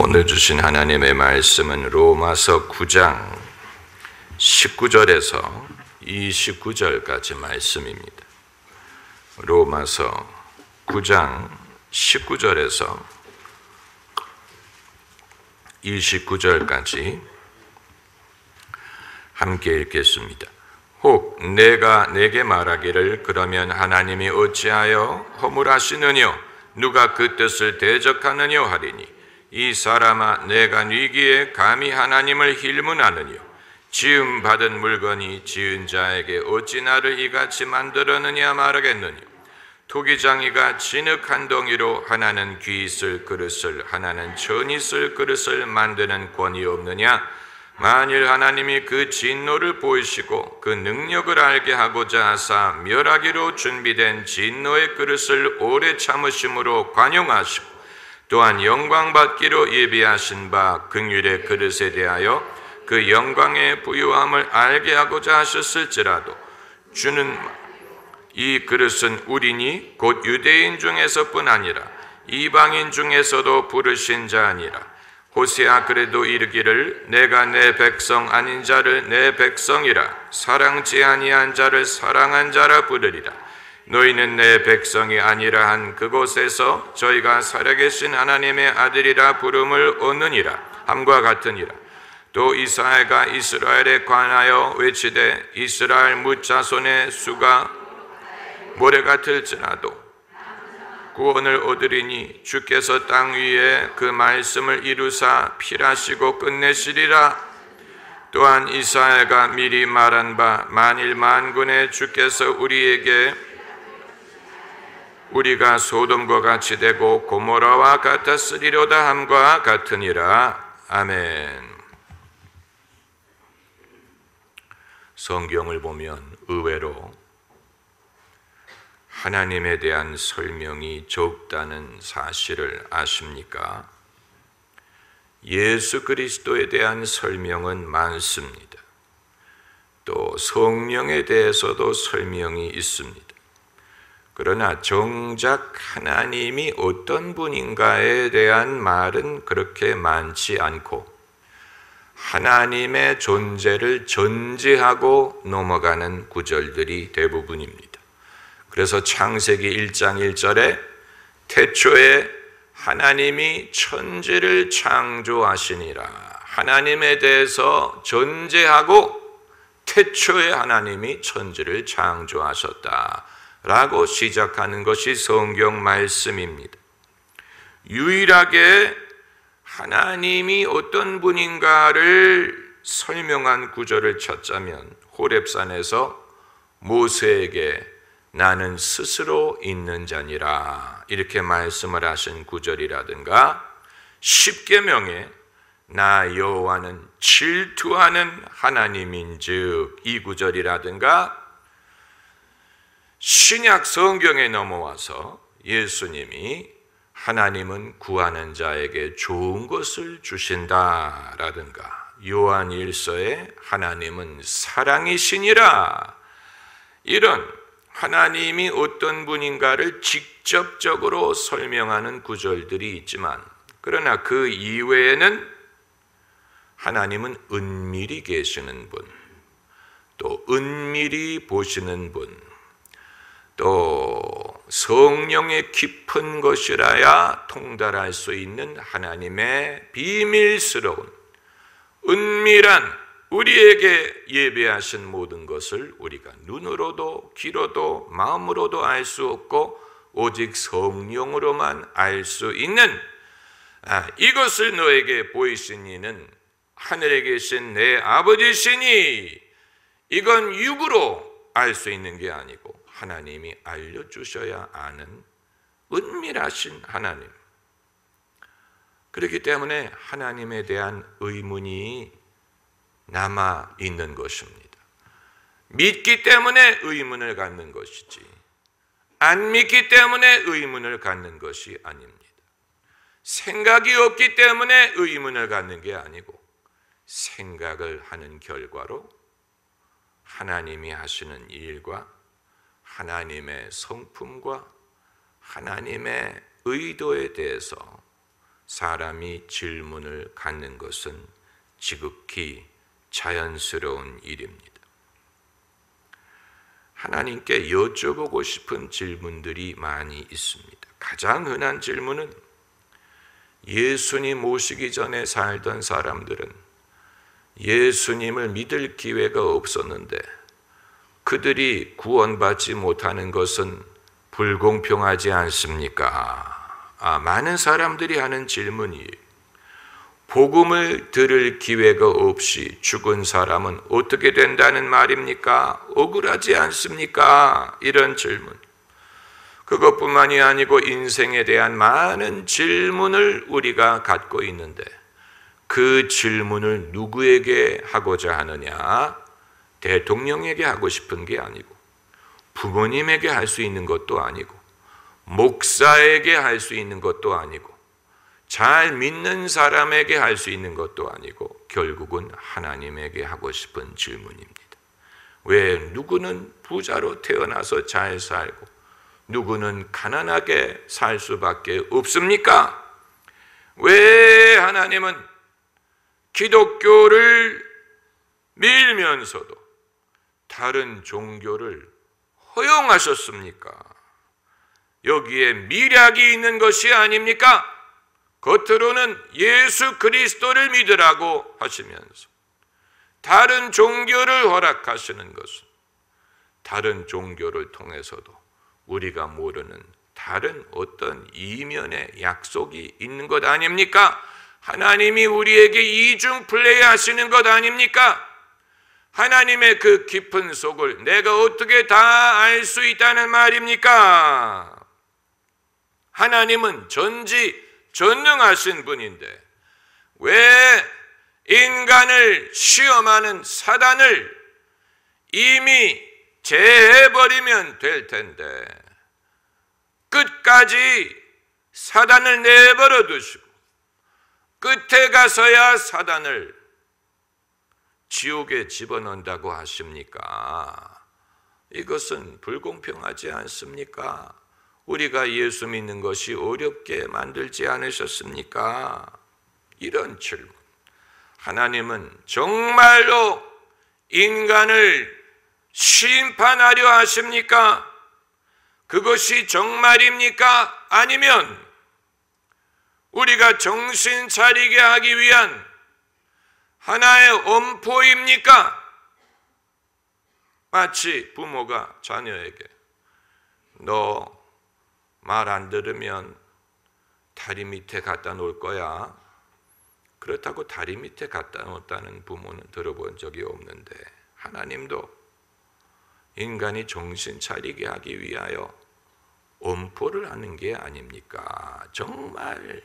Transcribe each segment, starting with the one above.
오늘 주신 하나님의 말씀은 로마서 9장 19절에서 29절까지 말씀입니다. 로마서 9장 19절에서 29절까지 함께 읽겠습니다. 혹 내가 내게 말하기를 그러면 하나님이 어찌하여 허물하시느뇨 누가 그 뜻을 대적하느뇨 하리니 이 사람아 내가 위기에 감히 하나님을 힐문하느뇨 지음 받은 물건이 지은 자에게 어찌 나를 이같이 만들었느냐 말하겠느뇨 토기장이가 진흙 한 덩이로 하나는 귀 있을 그릇을 하나는 천 있을 그릇을 만드는 권위 없느냐 만일 하나님이 그 진노를 보이시고 그 능력을 알게 하고자 하사 멸하기로 준비된 진노의 그릇을 오래 참으심으로 관용하시고 또한 영광받기로 예비하신 바 긍휼의 그릇에 대하여 그 영광의 부유함을 알게 하고자 하셨을지라도 주는 이 그릇은 우리니 곧 유대인 중에서뿐 아니라 이방인 중에서도 부르신 자 아니라 호세아 그래도 이르기를 내가 내 백성 아닌 자를 내 백성이라 사랑지 아니한 자를 사랑한 자라 부르리라 너희는 내 백성이 아니라 한 그곳에서 저희가 살아계신 하나님의 아들이라 부름을 얻느니라 함과 같으니라 또 이사야가 이스라엘에 관하여 외치되 이스라엘 뭇자손의 수가 모래 같을지라도 구원을 얻으리니 주께서 땅 위에 그 말씀을 이루사 필하시고 끝내시리라 또한 이사야가 미리 말한 바 만일 만군의 주께서 우리에게 우리가 소돔과 같이 되고 고모라와 같았으리로다 함과 같으니라. 아멘. 성경을 보면 의외로 하나님에 대한 설명이 적다는 사실을 아십니까? 예수 그리스도에 대한 설명은 많습니다. 또 성령에 대해서도 설명이 있습니다. 그러나 정작 하나님이 어떤 분인가에 대한 말은 그렇게 많지 않고 하나님의 존재를 전제하고 넘어가는 구절들이 대부분입니다. 그래서 창세기 1장 1절에 태초에 하나님이 천지를 창조하시니라 하나님에 대해서 전제하고 태초에 하나님이 천지를 창조하셨다 라고 시작하는 것이 성경 말씀입니다. 유일하게 하나님이 어떤 분인가를 설명한 구절을 찾자면 호렙산에서 모세에게 나는 스스로 있는 자니라 이렇게 말씀을 하신 구절이라든가 십계명에 나 여호와는 질투하는 하나님인즉 이 구절이라든가 신약 성경에 넘어와서 예수님이 하나님은 구하는 자에게 좋은 것을 주신다라든가 요한 1서에 하나님은 사랑이시니라 이런 하나님이 어떤 분인가를 직접적으로 설명하는 구절들이 있지만 그러나 그 이외에는 하나님은 은밀히 계시는 분, 또 은밀히 보시는 분, 또 성령의 깊은 것이라야 통달할 수 있는 하나님의 비밀스러운 은밀한 우리에게 예배하신 모든 것을 우리가 눈으로도 귀로도 마음으로도 알 수 없고 오직 성령으로만 알 수 있는 이것을 너에게 보이신 이는 하늘에 계신 내 아버지시니 이건 육으로 알 수 있는 게 아니고 하나님이 알려주셔야 아는 은밀하신 하나님. 그렇기 때문에 하나님에 대한 의문이 남아 있는 것입니다. 믿기 때문에 의문을 갖는 것이지 안 믿기 때문에 의문을 갖는 것이 아닙니다. 생각이 없기 때문에 의문을 갖는 게 아니고 생각을 하는 결과로 하나님이 하시는 일과 하나님의 성품과 하나님의 의도에 대해서 사람이 질문을 갖는 것은 지극히 자연스러운 일입니다. 하나님께 여쭤보고 싶은 질문들이 많이 있습니다. 가장 흔한 질문은 예수님 오시기 전에 살던 사람들은 예수님을 믿을 기회가 없었는데 그들이 구원받지 못하는 것은 불공평하지 않습니까? 많은 사람들이 하는 질문이에요. 복음을 들을 기회가 없이 죽은 사람은 어떻게 된다는 말입니까? 억울하지 않습니까? 이런 질문. 그것뿐만이 아니고 인생에 대한 많은 질문을 우리가 갖고 있는데 그 질문을 누구에게 하고자 하느냐? 대통령에게 하고 싶은 게 아니고 부모님에게 할 수 있는 것도 아니고 목사에게 할 수 있는 것도 아니고 잘 믿는 사람에게 할 수 있는 것도 아니고 결국은 하나님에게 하고 싶은 질문입니다. 왜 누구는 부자로 태어나서 잘 살고 누구는 가난하게 살 수밖에 없습니까? 왜 하나님은 기독교를 밀면서도 다른 종교를 허용하셨습니까? 여기에 미략이 있는 것이 아닙니까? 겉으로는 예수 그리스도를 믿으라고 하시면서 다른 종교를 허락하시는 것은 다른 종교를 통해서도 우리가 모르는 다른 어떤 이면의 약속이 있는 것 아닙니까? 하나님이 우리에게 이중 플레이하시는 것 아닙니까? 하나님의 그 깊은 속을 내가 어떻게 다 알 수 있다는 말입니까? 하나님은 전지전능하신 분인데 왜 인간을 시험하는 사단을 이미 제해버리면 될 텐데 끝까지 사단을 내버려 두시고 끝에 가서야 사단을 지옥에 집어넣는다고 하십니까? 이것은 불공평하지 않습니까? 우리가 예수 믿는 것이 어렵게 만들지 않으셨습니까? 이런 질문. 하나님은 정말로 인간을 심판하려 하십니까? 그것이 정말입니까? 아니면 우리가 정신 차리게 하기 위한 하나의 엄포입니까? 마치 부모가 자녀에게 너 말 안 들으면 다리 밑에 갖다 놓을 거야. 그렇다고 다리 밑에 갖다 놓았다는 부모는 들어본 적이 없는데 하나님도 인간이 정신 차리게 하기 위하여 엄포를 하는 게 아닙니까? 정말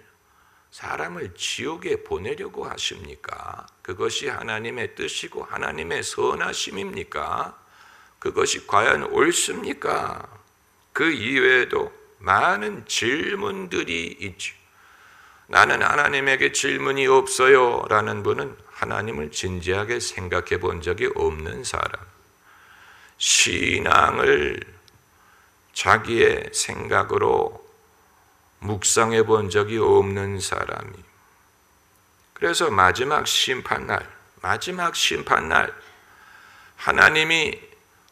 사람을 지옥에 보내려고 하십니까? 그것이 하나님의 뜻이고 하나님의 선하심입니까? 그것이 과연 옳습니까? 그 이외에도 많은 질문들이 있죠. 나는 하나님에게 질문이 없어요 라는 분은 하나님을 진지하게 생각해 본 적이 없는 사람, 신앙을 자기의 생각으로 묵상해 본 적이 없는 사람이, 그래서 마지막 심판날 하나님이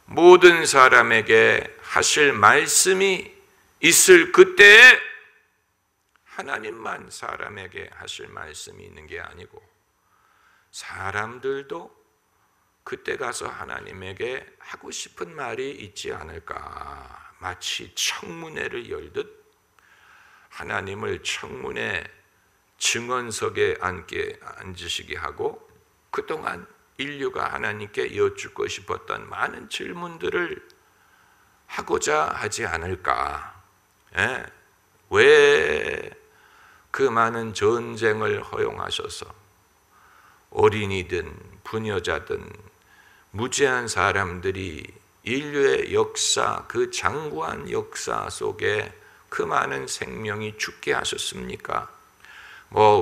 모든 사람에게 하실 말씀이 있을 그때에 하나님만 사람에게 하실 말씀이 있는 게 아니고 사람들도 그때 가서 하나님에게 하고 싶은 말이 있지 않을까. 마치 청문회를 열듯 하나님을 청문회 증언석에 앉으시게 하고 그동안 인류가 하나님께 여쭙고 싶었던 많은 질문들을 하고자 하지 않을까. 왜 그 많은 전쟁을 허용하셔서 어린이든 부녀자든 무지한 사람들이 인류의 역사, 그 장구한 역사 속에 그 많은 생명이 죽게 하셨습니까?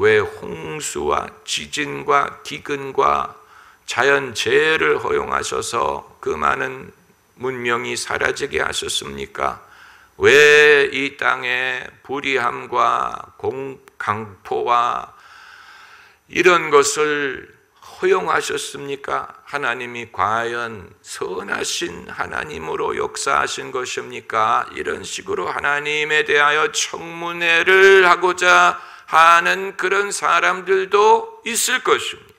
왜 홍수와 지진과 기근과 자연재해를 허용하셔서 그 많은 문명이 사라지게 하셨습니까? 왜 이 땅에 불의함과 강포와 이런 것을 허용하셨습니까? 하나님이 과연 선하신 하나님으로 역사하신 것입니까? 이런 식으로 하나님에 대하여 청문회를 하고자 하는 그런 사람들도 있을 것입니다.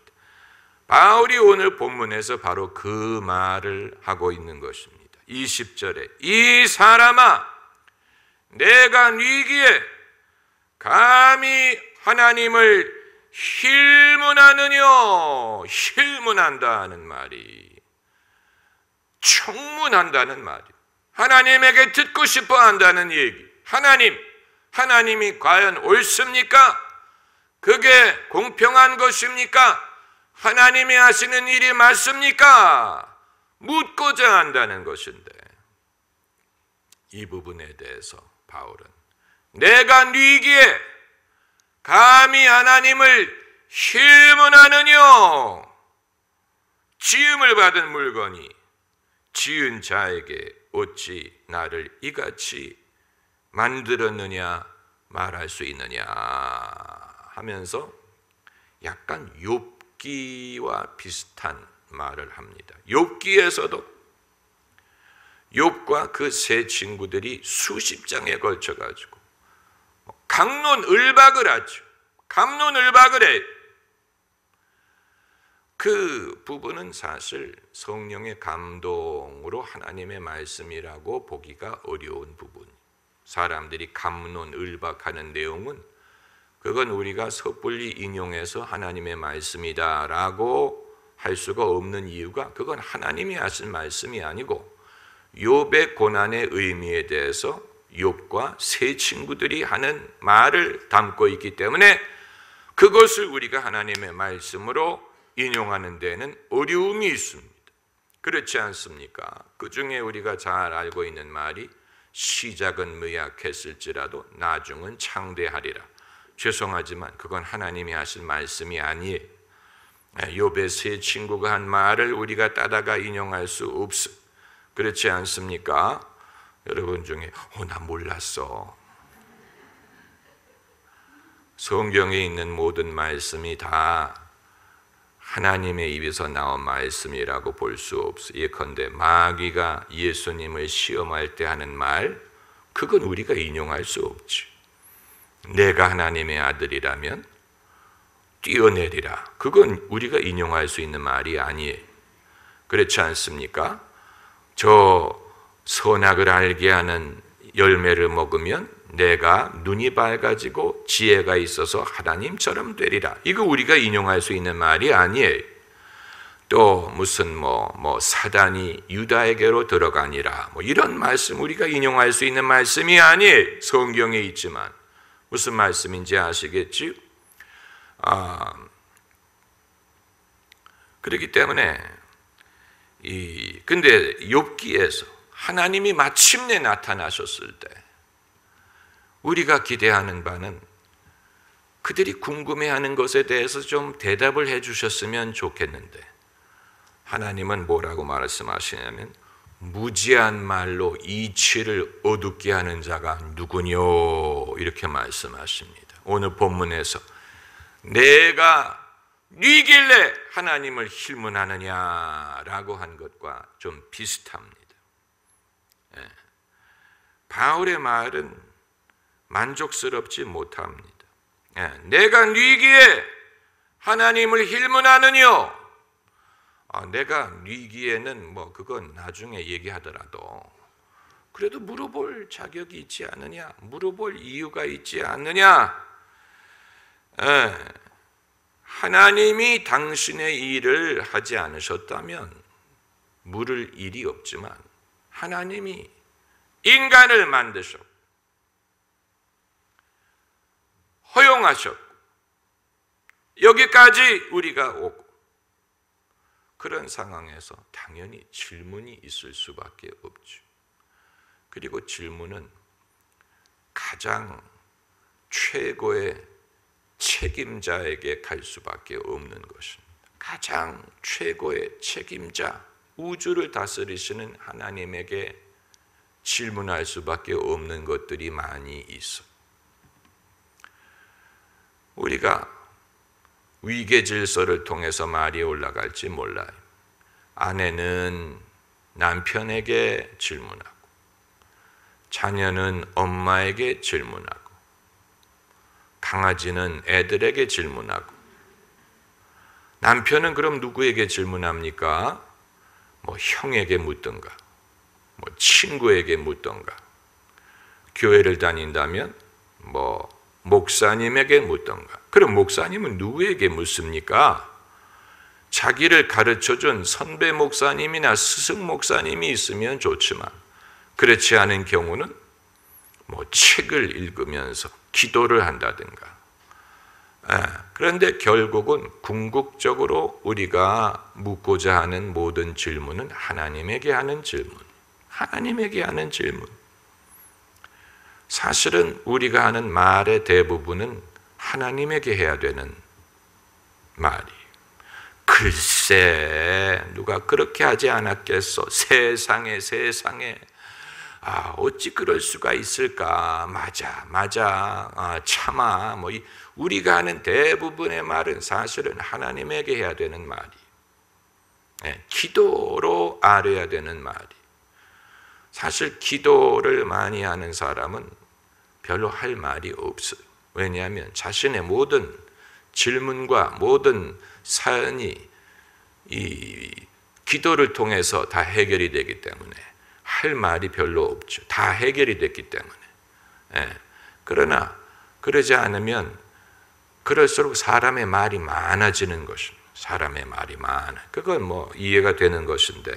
바울이 오늘 본문에서 바로 그 말을 하고 있는 것입니다. 20절에 이 사람아 내가 위기에 감히 하나님을 힐문하느뇨. 힐문한다는 말이 청문한다는 말이 하나님에게 듣고 싶어 한다는 얘기. 하나님이 과연 옳습니까? 그게 공평한 것입니까? 하나님이 하시는 일이 맞습니까? 묻고자 한다는 것인데 이 부분에 대해서 바울은 내가 위기에 감히 하나님을 힐문하느뇨. 지음을 받은 물건이 지은 자에게 어찌 나를 이같이 만들었느냐 말할 수 있느냐 하면서 약간 욥기와 비슷한 말을 합니다. 욥기에서도 욥과 그 세 친구들이 수십 장에 걸쳐 가지고 갑론을박을 하죠. 갑론을박을 해. 그 부분은 사실 성령의 감동으로 하나님의 말씀이라고 보기가 어려운 부분. 사람들이 갑론을박하는 내용은 그건 우리가 섣불리 인용해서 하나님의 말씀이다라고 할 수가 없는 이유가 그건 하나님이 하신 말씀이 아니고 욥의 고난의 의미에 대해서 욥과 세 친구들이 하는 말을 담고 있기 때문에 그것을 우리가 하나님의 말씀으로 인용하는 데에는 어려움이 있습니다. 그렇지 않습니까? 그 중에 우리가 잘 알고 있는 말이 시작은 미약했을지라도 나중은 창대하리라. 죄송하지만 그건 하나님이 하신 말씀이 아니에요. 욥의 세 친구가 한 말을 우리가 따다가 인용할 수 없어. 그렇지 않습니까? 여러분 중에 나 몰랐어. 성경에 있는 모든 말씀이 다 하나님의 입에서 나온 말씀이라고 볼 수 없어. 예컨대 마귀가 예수님을 시험할 때 하는 말, 그건 우리가 인용할 수 없지. 내가 하나님의 아들이라면 뛰어내리라. 그건 우리가 인용할 수 있는 말이 아니에요. 그렇지 않습니까? 저 선악을 알게 하는 열매를 먹으면 내가 눈이 밝아지고 지혜가 있어서 하나님처럼 되리라. 이거 우리가 인용할 수 있는 말이 아니에요. 또 무슨 사단이 유다에게로 들어가니라 이런 말씀 우리가 인용할 수 있는 말씀이 아니에요. 성경에 있지만 무슨 말씀인지 아시겠지? 그렇기 때문에 근데 욥기에서 하나님이 마침내 나타나셨을 때 우리가 기대하는 바는 그들이 궁금해하는 것에 대해서 좀 대답을 해주셨으면 좋겠는데 하나님은 뭐라고 말씀하시냐면 무지한 말로 이치를 어둡게 하는 자가 누구뇨 이렇게 말씀하십니다. 오늘 본문에서 내가 니길래 하나님을 힐문하느냐라고 한 것과 좀 비슷합니다. 바울의 말은 만족스럽지 못합니다. 내가 위기에 하나님을 힐문하느뇨. 내가 위기에는 그건 나중에 얘기하더라도 그래도 물어볼 자격이 있지 않느냐, 물어볼 이유가 있지 않느냐. 하나님이 당신의 일을 하지 않으셨다면 물을 일이 없지만 하나님이 인간을 만드셨고 허용하셨고 여기까지 우리가 오고 그런 상황에서 당연히 질문이 있을 수밖에 없죠. 그리고 질문은 가장 최고의 책임자에게 갈 수밖에 없는 것입니다. 가장 최고의 책임자, 우주를 다스리시는 하나님에게 질문할 수밖에 없는 것들이 많이 있어. 우리가 위계질서를 통해서 말이 올라갈지 몰라요. 아내는 남편에게 질문하고, 자녀는 엄마에게 질문하고, 강아지는 애들에게 질문하고, 남편은 그럼 누구에게 질문합니까? 뭐 형에게 묻던가, 뭐 친구에게 묻던가, 교회를 다닌다면 뭐 목사님에게 묻던가. 그럼 목사님은 누구에게 묻습니까? 자기를 가르쳐준 선배 목사님이나 스승 목사님이 있으면 좋지만, 그렇지 않은 경우는 뭐 책을 읽으면서 기도를 한다든가. 그런데 결국은 궁극적으로 우리가 묻고자 하는 모든 질문은 하나님에게 하는 질문, 하나님에게 하는 질문. 사실은 우리가 하는 말의 대부분은 하나님에게 해야 되는 말이에요. 글쎄, 누가 그렇게 하지 않았겠어? 세상에 어찌 그럴 수가 있을까? 맞아, 참아. 뭐 우리가 하는 대부분의 말은 사실은 하나님에게 해야 되는 말이, 기도로 아뢰야 되는 말이. 사실 기도를 많이 하는 사람은 별로 할 말이 없어요. 왜냐하면 자신의 모든 질문과 모든 사연이 이 기도를 통해서 다 해결이 되기 때문에 할 말이 별로 없죠. 다 해결이 됐기 때문에. 그러나 그러지 않으면 그럴수록 사람의 말이 많아지는 것입니다. 사람의 말이 많아. 그건 뭐 이해가 되는 것인데,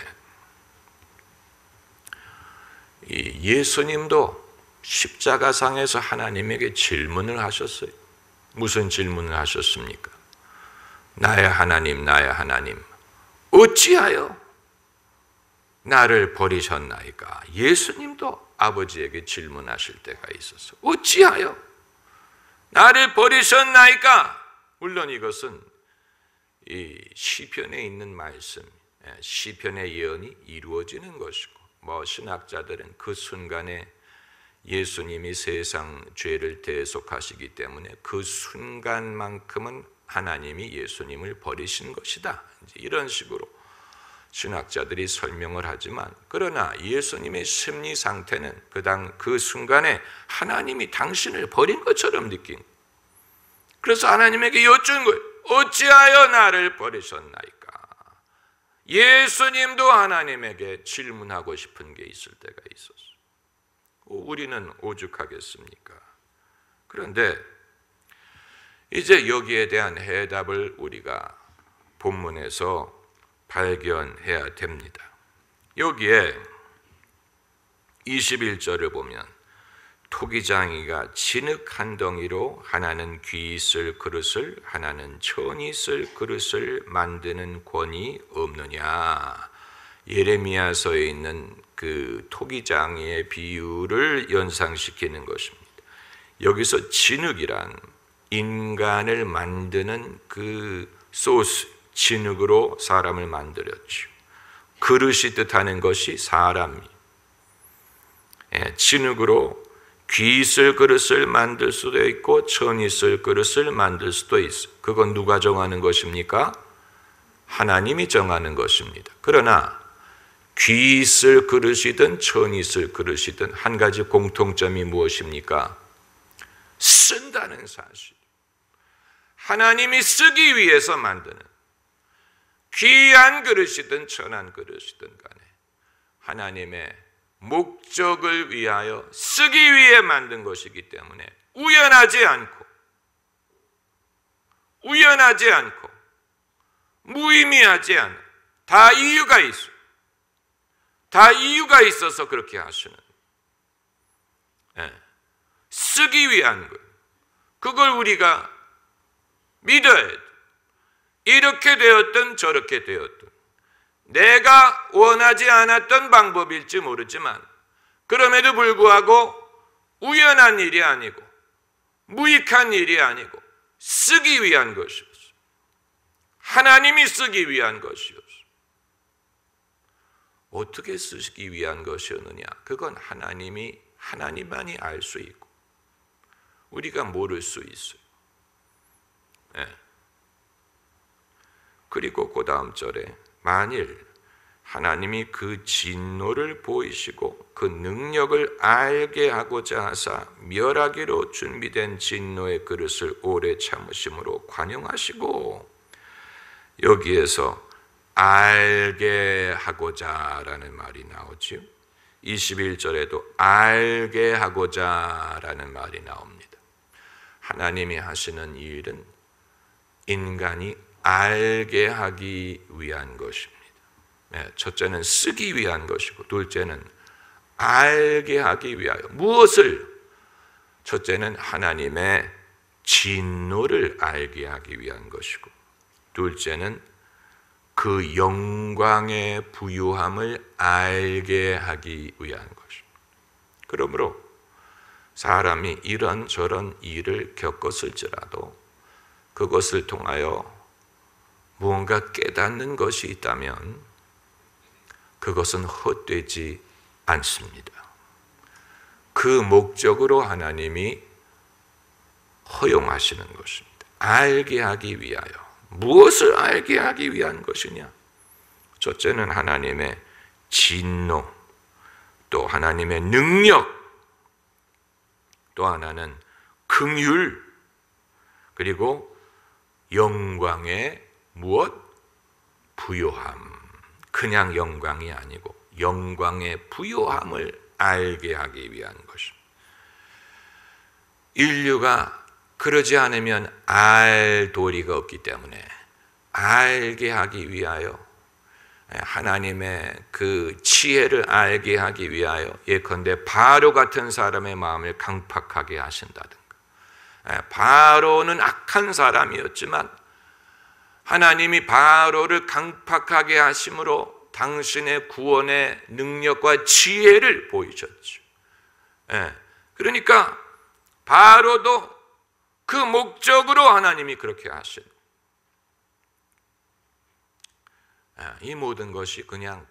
예수님도 십자가상에서 하나님에게 질문을 하셨어요. 무슨 질문을 하셨습니까? 나의 하나님, 어찌하여 나를 버리셨나이까? 예수님도 아버지에게 질문하실 때가 있었어. 어찌하여 나를 버리셨나이까? 물론 이것은 이 시편에 있는 말씀, 시편의 예언이 이루어지는 것이고, 뭐 신학자들은 그 순간에 예수님이 세상 죄를 대속하시기 때문에 그 순간만큼은 하나님이 예수님을 버리신 것이다, 이런 식으로 신학자들이 설명을 하지만, 그러나 예수님의 심리 상태는 그 순간에 하나님이 당신을 버린 것처럼 느낀. 그래서 하나님에게 여쭌 거예요. 어찌하여 나를 버리셨나이까? 예수님도 하나님에게 질문하고 싶은 게 있을 때가 있었어요. 우리는 오죽하겠습니까? 그런데 이제 여기에 대한 해답을 우리가 본문에서 발견해야 됩니다. 여기에 21절을 보면 토기장이가 진흙 한 덩이로 하나는 귀 있을 그릇을 하나는 천이 있을 그릇을 만드는 권이 없느냐. 예레미야서에 있는 그 토기장이의 비유를 연상시키는 것입니다. 여기서 진흙이란 인간을 만드는 그 소스, 진흙으로 사람을 만들었죠. 그릇이 뜻하는 것이 사람이, 진흙으로 귀 있을 그릇을 만들 수도 있고 천 있을 그릇을 만들 수도 있어요. 그건 누가 정하는 것입니까? 하나님이 정하는 것입니다. 그러나 귀 있을 그릇이든 천 있을 그릇이든 한 가지 공통점이 무엇입니까? 쓴다는 사실. 하나님이 쓰기 위해서 만드는, 귀한 그릇이든 천한 그릇이든 간에 하나님의 목적을 위하여 쓰기 위해 만든 것이기 때문에 우연하지 않고 무의미하지 않아. 다 이유가 있어. 다 이유가 있어서 그렇게 하시는, 쓰기 위한 것. 그걸 우리가 믿어야 돼. 이렇게 되었든 저렇게 되었든 내가 원하지 않았던 방법일지 모르지만, 그럼에도 불구하고 우연한 일이 아니고 무익한 일이 아니고 쓰기 위한 것이었어. 하나님이 쓰기 위한 것이었어. 어떻게 쓰기 위한 것이었느냐? 그건 하나님만이 알 수 있고 우리가 모를 수 있어요. 네. 그리고 그 다음 절에 만일 하나님이 그 진노를 보이시고 그 능력을 알게 하고자 하사 멸하기로 준비된 진노의 그릇을 오래 참으심으로 관용하시고, 여기에서 알게 하고자 라는 말이 나오지요. 21절에도 알게 하고자 라는 말이 나옵니다. 하나님이 하시는 이 일은 인간이 알게 하기 위한 것입니다. 첫째는 쓰기 위한 것이고 둘째는 알게 하기 위하여. 무엇을? 첫째는 하나님의 진노를 알게 하기 위한 것이고 둘째는 그 영광의 부유함을 알게 하기 위한 것입니다. 그러므로 사람이 이런저런 일을 겪었을지라도 그것을 통하여 무언가 깨닫는 것이 있다면 그것은 헛되지 않습니다. 그 목적으로 하나님이 허용하시는 것입니다. 알게 하기 위하여. 무엇을 알게 하기 위한 것이냐? 첫째는 하나님의 진노, 또 하나님의 능력, 또 하나는 긍휼, 그리고 영광의 무엇? 부요함. 그냥 영광이 아니고 영광의 부요함을 알게 하기 위한 것입니다. 인류가 그러지 않으면 알 도리가 없기 때문에 알게 하기 위하여, 하나님의 그 지혜를 알게 하기 위하여 예컨대 바로 같은 사람의 마음을 강팍하게 하신다든가. 바로는 악한 사람이었지만 하나님이 바로를 강팍하게 하심으로 당신의 구원의 능력과 지혜를 보이셨죠. 그러니까 바로도 그 목적으로 하나님이 그렇게 하신, 이 모든 것이 그냥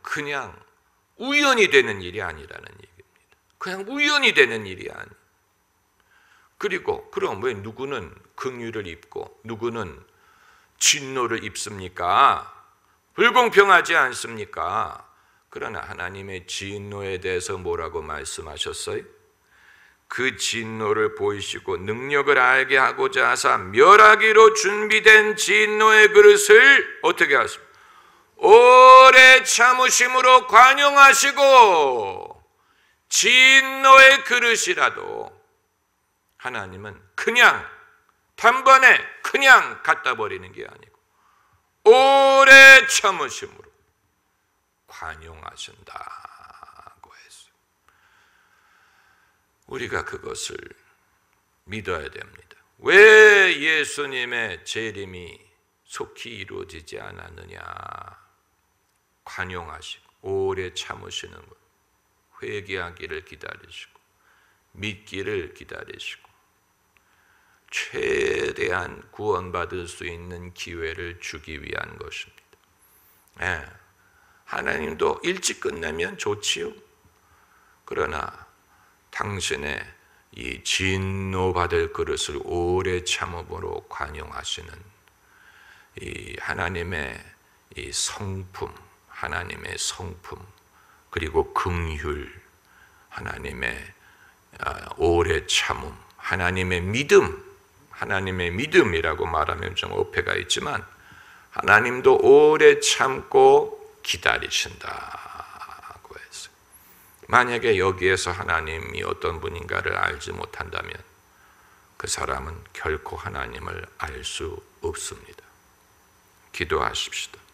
우연이 되는 일이 아니라는 얘기입니다. 그냥 우연이 되는 일이 아니. 그리고 그럼 왜 누구는 긍휼을 입고 누구는 진노를 입습니까? 불공평하지 않습니까? 그러나 하나님의 진노에 대해서 뭐라고 말씀하셨어요? 그 진노를 보이시고 능력을 알게 하고자 하사 멸하기로 준비된 진노의 그릇을 어떻게 하십니까? 오래 참으심으로 관용하시고. 진노의 그릇이라도 하나님은 그냥 단번에 그냥 갖다 버리는 게 아니고 오래 참으심으로 관용하신다고 했어요. 우리가 그것을 믿어야 됩니다. 왜 예수님의 재림이 속히 이루어지지 않았느냐? 관용하시고 오래 참으시는 것, 회개하기를 기다리시고 믿기를 기다리시고 최대한 구원받을 수 있는 기회를 주기 위한 것입니다. 하나님도 일찍 끝내면 좋지요. 그러나 당신의 이 진노받을 그릇을 오래 참음으로 관용하시는 이 하나님의 이 성품, 하나님의 성품, 그리고 긍휼, 하나님의 오래 참음, 하나님의 믿음, 하나님의 믿음이라고 말하면 좀 어폐가 있지만 하나님도 오래 참고 기다리신다고 했어요. 만약에 여기에서 하나님이 어떤 분인가를 알지 못한다면 그 사람은 결코 하나님을 알 수 없습니다. 기도하십시다.